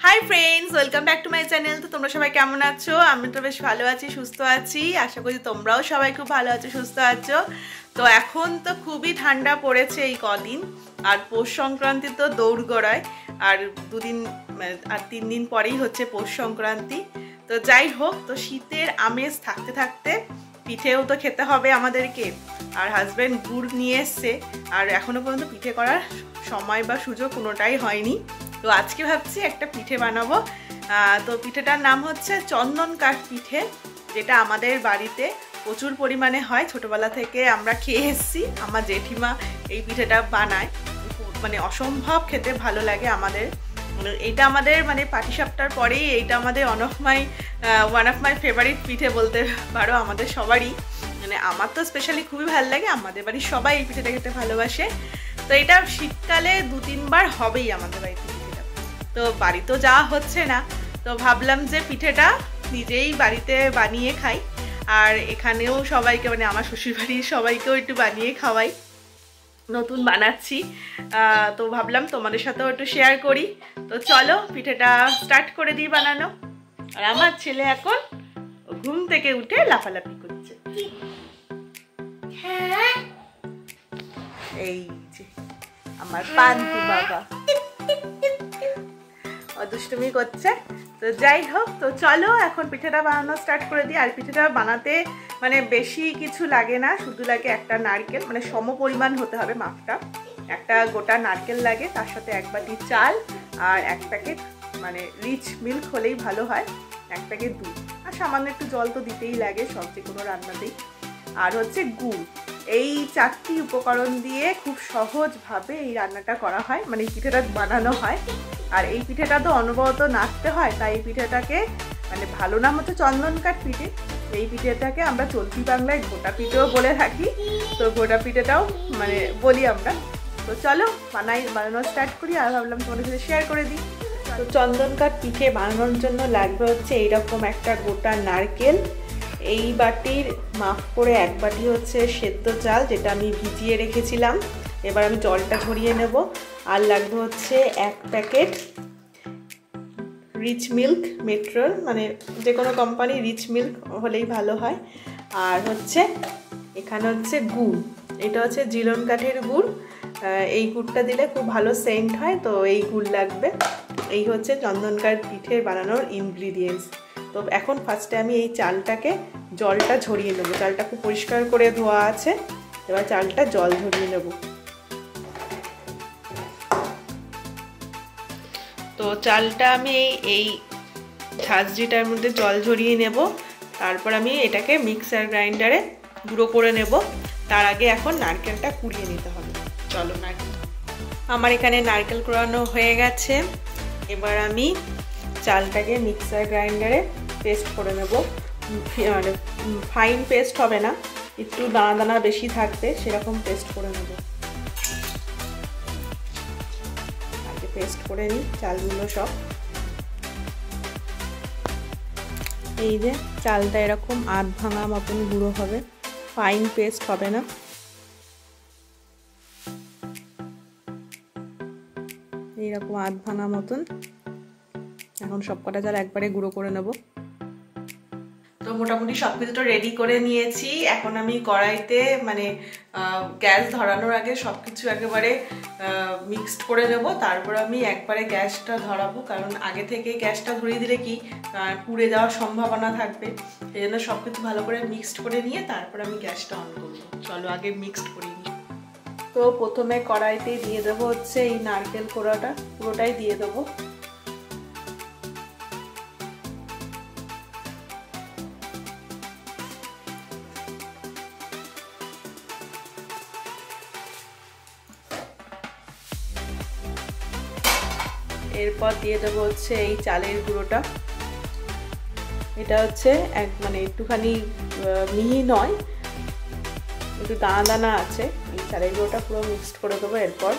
Hi friends, welcome back to my channel. তো তোমরা সবাই কেমন আছো? আমি তো বেশ ভালো আছি, সুস্থ আছি। আশা করি তোমরাও সবাই খুব ভালো আছো, সুস্থ আছো। তো এখন তো খুবই ঠান্ডা পড়েছে এই কদিন, আর পৌষ সংক্রান্তি তো দৌড়গড়ায়। আর দুদিন আর 3 দিন পরেই হচ্ছে পৌষ সংক্রান্তি। তো যাই হোক, তো শীতের আমেজ থাকতে থাকতে পিঠেও তো খেতে হবে আমাদেরকে। আর হাজব্যান্ড গুড় নিয়ে এসছে, আর এখনো পর্যন্ত পিঠে করার সময় বা সুযোগ কোনোটাই হয়নি। তো আজকে ভাবছি একটা পিঠে বানাবো। তো পিঠেটার নাম হচ্ছে চন্দন কাঠ পিঠে, যেটা আমাদের বাড়িতে প্রচুর পরিমাণে হয়। ছোটোবেলা থেকে আমরা খেয়ে এসেছি। আমার জেঠিমা এই পিঠেটা বানায়, মানে অসম্ভব খেতে ভালো লাগে আমাদের। এইটা আমাদের মানে পাটিসাপটার পরেই এইটা আমাদের ওয়ান অফ মাই ফেভারিট পিঠে বলতে পারো, আমাদের সবারই। মানে আমার তো স্পেশালি খুবই ভালো লাগে, আমাদের বাড়ির সবাই এই পিঠেটা খেতে ভালোবাসে। তো এটা শীতকালে 2-3 বার হবেই আমাদের বাড়িতে পিঠেটা। তো বাড়িতেও যাওয়া হচ্ছে না, তো ভাবলাম যে পিঠেটা নিজেই বাড়িতে বানিয়ে খাই। আর এখানেও সবাইকে, মানে আমার শ্বশুরবাড়ির সবাইকেও একটু বানিয়ে খাওয়াই। নতুন বানাচ্ছি, তো ভাবলাম তোমাদের সাথেও একটু শেয়ার করি। তো চলো পিঠেটা স্টার্ট করে দিই বানানো। আর আমার ছেলে এখন ঘুম থেকে উঠে লাফালাফি করছে। এই যে আমার পান্তি বাবা দুষ্টুমি করছে। তো যাই হোক, তো চলো এখন পিঠেটা বানানো স্টার্ট করে দিই। আর পিঠেটা বানাতে মানে বেশি কিছু লাগে না, শুধু লাগে একটা নারকেল, মানে সম পরিমাণ হতে হবে মাপটা। একটা গোটা নারকেল লাগে, তার সাথে 1 বাটি চাল আর 1 প্যাকেট মানে রিচ মিল্ক হলেই ভালো হয়, 1 প্যাকেট দুধ, আর সামান্য একটু জল তো দিতেই লাগে সব যে কোনো রান্নাতেই। আর হচ্ছে গুড়। এই 4টি উপকরণ দিয়ে খুব সহজভাবে এই রান্নাটা করা হয়, মানে এই পিঠেটা বানানো হয়। আর এই পিঠেটা তো অনবরত নাড়তে হয়, তাই এই পিঠেটাকে মানে ভালো নাম হচ্ছে চন্দন কাঠ পিঠে। এই পিঠেটাকে আমরা চলতি বাংলায় গোটা পিঠেও বলে থাকি, তো গোটা পিঠেটাও মানে বলি আমরা। তো চলো বানানো স্টার্ট করি। আর ভাবলাম তোমাদের সাথে শেয়ার করে দিই। তো চন্দন কাঠ পিঠে বানানোর জন্য লাগবে হচ্ছে এইরকম একটা গোটা নারকেল, এই বাটির মাপ করে 1 বাটি হচ্ছে সেদ্ধ চাল, যেটা আমি ভিজিয়ে রেখেছিলাম। এবার আমি জলটা ঝরিয়ে নেব। আর লাগবে হচ্ছে 1 প্যাকেট রিচ মিল্ক, মেট্রোল, মানে যে কোনো কোম্পানি রিচ মিল্ক হলেই ভালো হয়। আর হচ্ছে এখানে হচ্ছে গুড়, এটা হচ্ছে জিলন কাঠের গুড়। এই গুড়টা দিলে খুব ভালো সেন্ট হয়, তো এই গুড় লাগবে। এই হচ্ছে চন্দন কাঠ পিঠে বানানোর ইনগ্রিডিয়েন্টস। তো এখন ফার্স্টে আমি এই চালটাকে জলটা ঝরিয়ে নেবো। চালটা খুব পরিষ্কার করে ধোয়া আছে, এবার চালটা জল ঝরিয়ে নেব। তো চালটা আমি এই ঝাঁঝরিটার মধ্যে জল ঝরিয়ে নেব। তারপর আমি এটাকে মিক্সার গ্রাইন্ডারে গুঁড়ো করে নেব। তার আগে এখন নারকেলটা কুড়িয়ে নিতে হবে। চলো আমার এখানে নারকেল কুড়ানো হয়ে গেছে। এবার আমি চালটাকে মিক্সার গ্রাইন্ডারে পেস্ট করে নেব। মানে ফাইন পেস্ট হবে না, একটু দানা দানা বেশি থাকবে সেরকম পেস্ট করে নেব। আগে পেস্ট করে নিই চালগুলো সব। এই যে চালটা এরকম আধ ভাঙা মতন গুঁড়ো হবে, ফাইন পেস্ট হবে না। এইরকম আধ ভাঙা মতন। এখন সব কটা চাল একবারে গুঁড়ো করে নেব। তো মোটামুটি সব কিছু তো রেডি করে নিয়েছি। এখন আমি কড়াইতে মানে গ্যাস ধরানোর আগে সব কিছু একেবারে মিক্সড করে নেব। তারপর আমি একবারে গ্যাসটা ধরাবো, কারণ আগে থেকে গ্যাসটা ধরিয়ে দিলে কি পুড়ে যাওয়ার সম্ভাবনা থাকবে। সেই জন্য সব কিছু ভালো করে মিক্সড করে নিয়ে তারপর আমি গ্যাসটা অন করবো। চলো আগে মিক্সড করে নিই। তো প্রথমে কড়াইতে দিয়ে দেবো হচ্ছে এই নারকেল কোড়াটা, পুরোটাই দিয়ে দেবো। এরপর দিয়ে দেবো হচ্ছে এই চালের গুঁড়োটা। এটা হচ্ছে মানে একটুখানি মিহি নয়, একটু দানা দানা আছে। এই চালের গুঁড়োটা পুরো মিক্সড করে দেবো। এরপর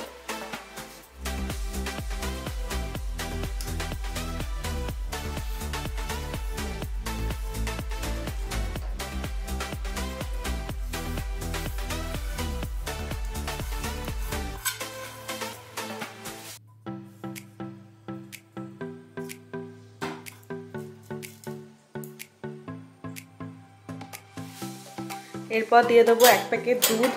এরপর দিয়ে দেবো 1 প্যাকেট দুধ।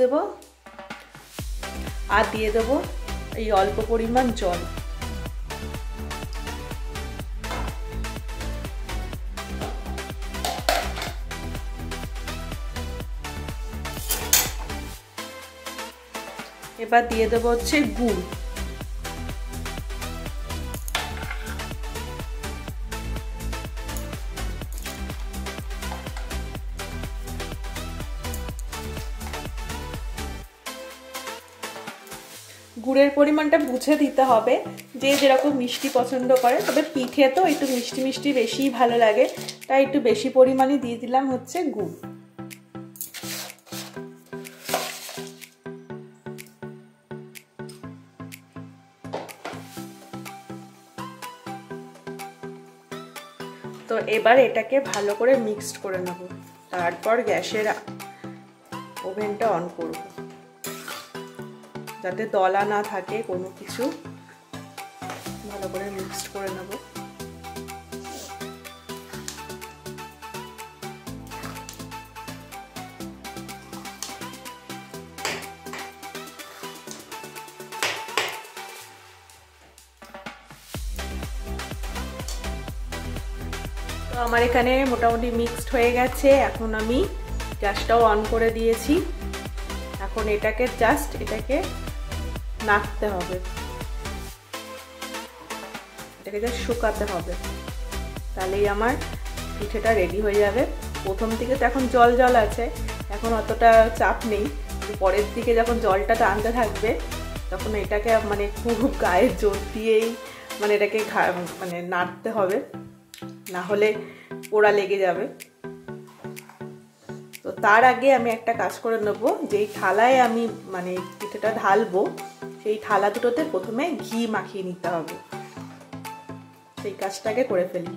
দেবো আর দিয়ে দেবো এই অল্প পরিমাণ জল। এবার দিয়ে দেবো হচ্ছে গুড়। গুড়ের পরিমাণটা বুঝে দিতে হবে, যে যেরকম মিষ্টি পছন্দ করে। তবে পিঠে তো একটু মিষ্টি মিষ্টি বেশিই ভালো লাগে, তাই একটু বেশি পরিমাণে দিয়ে দিলাম হচ্ছে গুড়। তো এবার এটাকে ভালো করে মিক্সড করে নেব, তারপর গ্যাসের ওভেনটা অন করব, যাতে দলা না থাকে কোনো কিছু। ভালো করে মিক্সড করে নেব। তো আমার এখানে মোটামুটি মিক্সড হয়ে গেছে। এখন আমি গ্যাসটাও অন করে দিয়েছি। এখন এটাকে এটাকে নাড়তে হবে, এটাকে জাস্ট শুকাতে হবে, তাহলেই আমার পিঠেটা রেডি হয়ে যাবে। প্রথম দিকে তো এখন জল জল আছে, এখন অতটা চাপ নেই। পরের দিকে যখন জলটা টানতে থাকবে তখন এটাকে মানে খুব গায়ের জোর দিয়েই মানে এটাকে মানে নাড়তে হবে, না হলে পোড়া লেগে যাবে। তো তার আগে আমি একটা কাজ করে নেব, যেই থালায় আমি মানে পিঠেটা ঢালবো সেই থালা দুটোতে প্রথমে ঘি মাখিয়ে নিতে হবে। সেই কাজটাকে করে ফেলি।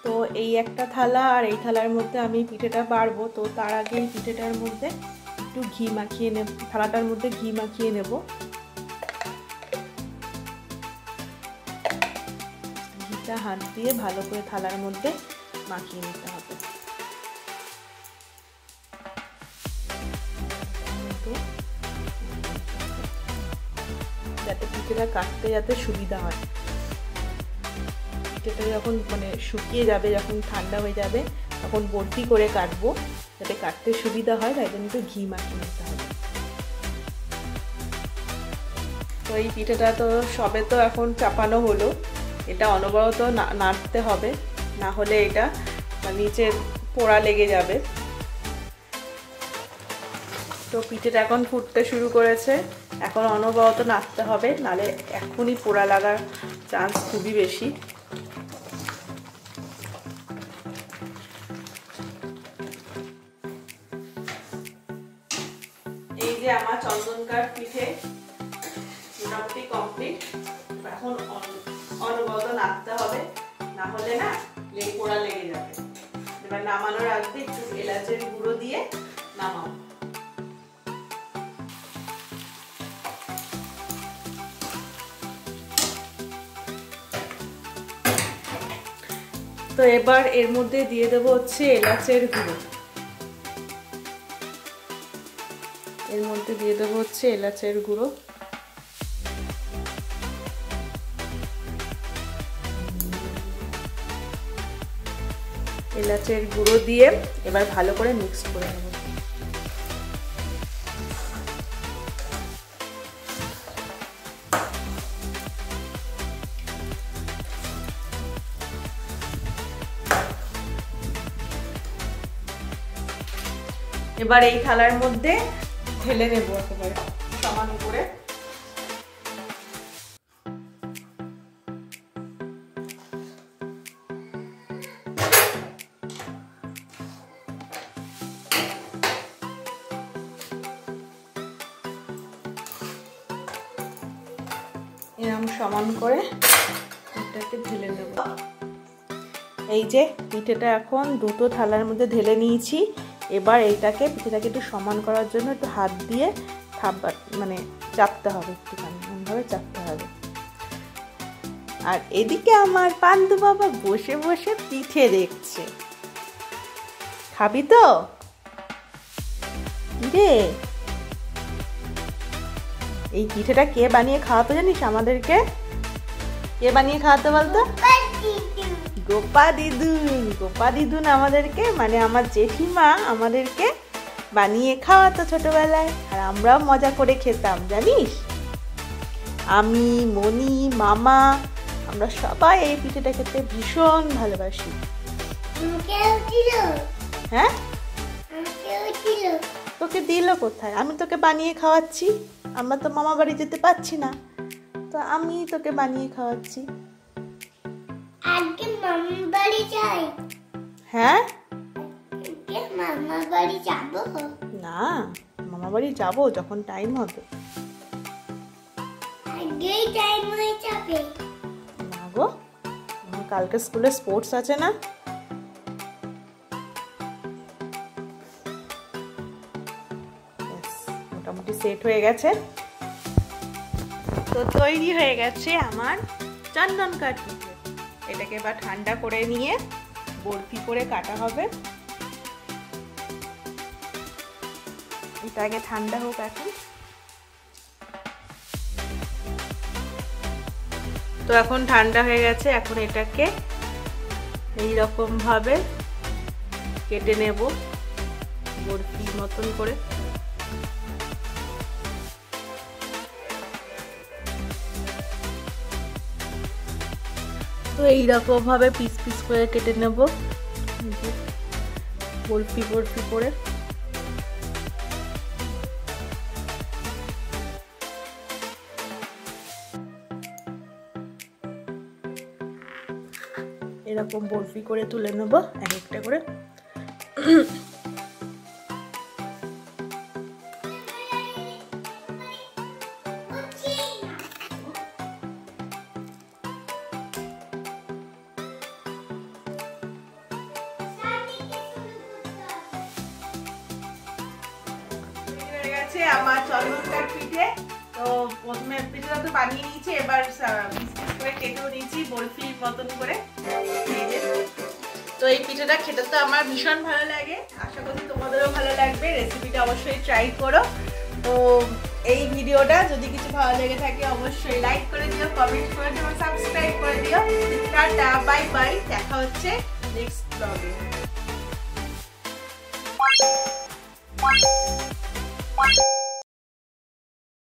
তো এই একটা থালা আর এই থালার মধ্যে আমি পিঠেটা বাড়বো। তো তার আগে এই পিঠেটার মধ্যে একটু ঘি মাখিয়ে নেব, থালাটার মধ্যে ঘি মাখিয়ে নেব। ঘিটা হাত দিয়ে ভালো করে থালার মধ্যে মাখিয়ে নিতে হবে। যাতে পিঠেটা কাটতে যাতে সুবিধা হয়। পিঠেটা যখন মানে শুকিয়ে যাবে, যখন ঠান্ডা হয়ে যাবে, তখন বড়তি করে কাটবো, যাতে কাটতে সুবিধা হয়। তাই জন্য একটু ঘি মাখিয়ে নিতে হবে। তো এই পিঠেটা তো সবে তো এখন চাপানো হলো, এটা অনবরত নাড়তে হবে, না হলে এটা নিচে পোড়া লেগে যাবে। তো পিঠেটা এখন ফুটতে শুরু করেছে, এখন অনবরত নাড়তে হবে, নালে এখনই পোড়া লাগার চান্স খুবই বেশি। এই যে আমার চন্দনকাঠ পিঠে মোটামুটি কমপ্লিট। এখন অনবরত নাড়তে হবে, না হলে না পোড়া লেগে যাবে। এবার নামানোর আগে একটু এলাচের গুঁড়ো দিয়ে নামাবো। তো এবার এর মধ্যে দিয়ে দেবো হচ্ছে এলাচের গুঁড়ো। এর মধ্যে দিয়ে দেবো হচ্ছে এলাচের গুঁড়ো। এলাচের গুঁড়ো দিয়ে এবার ভালো করে মিক্স করে নেব। এবার এই থালার মধ্যে ঢেলে নেব একেবারে সমান করে। এরকম সমান করে এটাকে ঢেলে নেব। এই যে পিঠেটা এখন দুটো থালার মধ্যে ঢেলে নিয়েছি। এবার এইটাকে পিঠেটাকে একটু সমান করার জন্য একটু হাত দিয়ে মানে চাপতে হবে, একটুখানি এমনভাবে চাপতে হবে। আর এদিকে আমার পান্ডু বাবা বসে বসে পিঠে দেখছে। খাবি তো রে? এই পিঠেটা কে বানিয়ে খাওয়াতো জানিস আমাদেরকে? কে বানিয়ে খাওয়াতো বলতো? গোপা দিদুন। গোপা দিদুন আমাদেরকে, মানে আমার জেঠিমা আমাদেরকে বানিয়ে খাওয়াতো ছোটবেলায়। আর আমরাও মজা করে খেতাম জানিস। আমি, মনি, মামা, আমরা সবাই এই পিঠেটা খেতে ভীষণ ভালোবাসি। হ্যাঁ, তোকে দিল কোথায়? আমি তোকে বানিয়ে খাওয়াচ্ছি। আমরা তো মামা বাড়ি যেতে পারছি না, তো আমি তোকে বানিয়ে খাওয়াচ্ছি। হ্যাঁ, মামা বাড়ি যাব না, মামা বাড়ি যাব যখন টাইম হবে। না গো, কালকে স্কুলে স্পোর্টস আছে না। মোটামুটি সেট হয়ে গেছে। তো তৈরি হয়ে গেছে আমার চন্দন কাঠ পিঠে। এটাকে এবার ঠান্ডা করে নিয়ে বরফি করে কাটা হবে। এটা আগে ঠান্ডা হোক এখন। তো এখন ঠান্ডা হয়ে গেছে। এখন এটাকে এইরকম ভাবে কেটে নেব বরফি মতন করে। তো এইরকম ভাবে পিস পিস করে কেটে নেব বরফি বরফি করে। এরকম বরফি করে তুলে নেব এক একটা করে। আমার চন্দন কাঠ পিঠে। তো প্রথমে পিঠেটা তো বানিয়ে নিয়েছি, এবার পিস পিস করে কেটেও নিয়েছি বরফির মতন করে। তো এই পিঠেটা খেতে তো আমার ভীষণ ভালো লাগে, আশা করি তোমাদেরও ভালো লাগবে। রেসিপিটা অবশ্যই ট্রাই করো। তো এই ভিডিওটা যদি কিছু ভালো লেগে থাকে অবশ্যই লাইক করে দিও, কমেন্ট করে দিও, সাবস্ক্রাইব করে দিও। টাটা, বাই বাই, দেখা হচ্ছে নেক্সট ব্লগে।